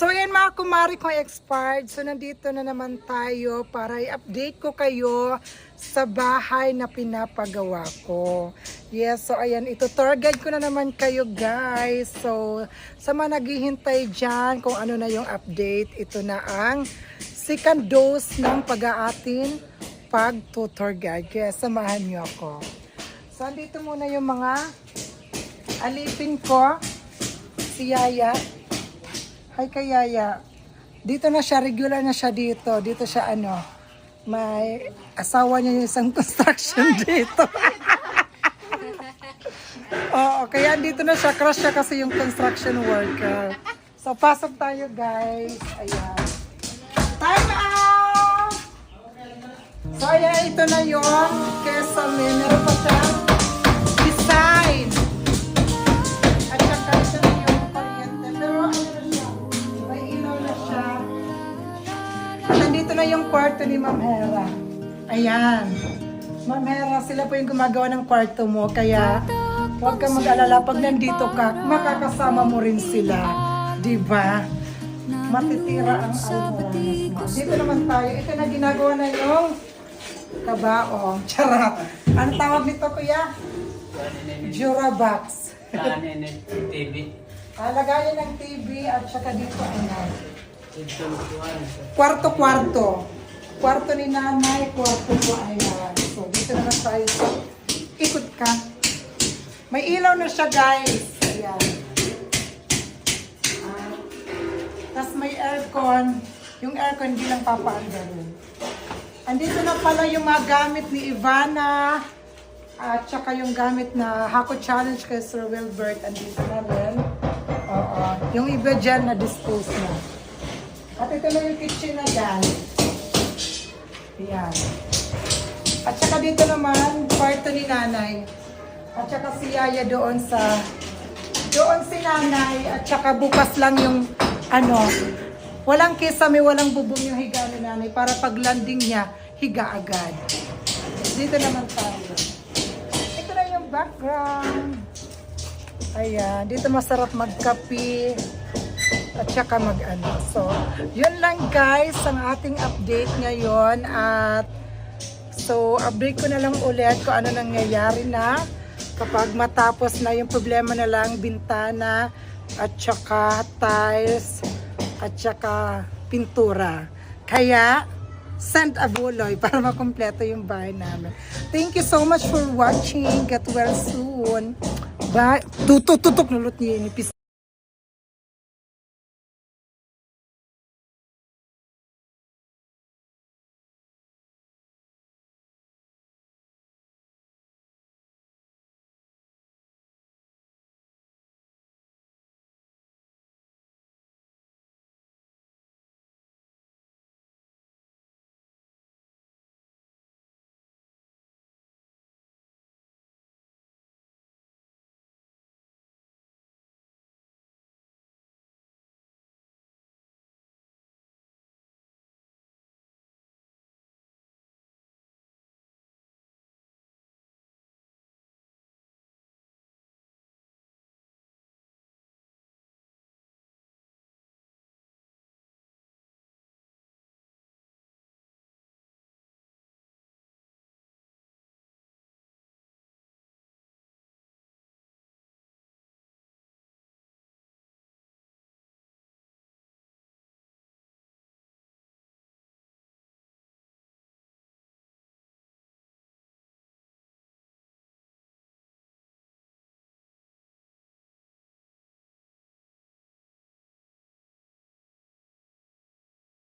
So yan mga kumari kong expired. So nandito na naman tayo para i-update ko kayo sa bahay na pinapagawa ko. Yes, so ayan, ito tour guide ko na naman kayo guys. So sa mga naghihintay dyan kung ano na yung update, ito na ang second dose ng pag-aatin pag-tour guide. Kaya samahan niyo ako. So andito muna yung mga alipin ko. Si Yaya. Hi kay Yaya. Dito na siya, regular na siya dito. Dito siya may asawa niya yung isang construction dito. Oo, kaya dito na siya, crush siya kasi yung construction worker. So pasok tayo guys. Ayan. Time out! So ayan, ito na yung kesame. Meron pa siyang design. At saka ito na yung kuryente. Pero ano na siya? May ilaw na siya. At nandito na yung kwarto ni Ma'am Hera. Ayan. Ma'am Hera, sila po yung gumagawa ng kwarto mo. Kaya huwag kang mag-alala. Pag nandito ka, makakasama mo rin sila. Diba? Matitira ang almoranas mo. Dito naman tayo. Ito na ginagawa na yung kabaong. Charot. Ano tawag nito kuya? Jurabox. TV. Lagayan ng TV at saka dito kwarto-kwarto. Kwarto ni nanay, kwarto ko ayan. So dito naman tayo. So, ikot ka. May ilaw na siya guys. Ayan. Tapos may aircon. Yung aircon hindi lang papaanda rin. Andito na pala yung mga gamit ni Ivana. At saka yung gamit na Hako Challenge kay Sir Wilbert. Andito na rin. Oo. Yung iba dyan na-dispose na. At ito na yung kitchen na dyan. Ayan. At saka dito naman, kwarto ni nanay. At saka si Yaya doon si nanay. At saka bukas lang yung walang kisame, walang bubong yung higa ni nanay para pag landing niya, higa agad. Dito naman tayo. Ito na yung background. Ayan, dito masarap magkape at saka So, yun lang guys ang ating update ngayon. At so, update ko na lang ulit kung ano nangyayari na kapag matapos na yung problema na lang, bintana at saka tiles at saka pintura. Kaya, send a buloy para makumpleto yung bahay namin. Thank you so much for watching. Get well soon. Bye. Tutok nulot niya yung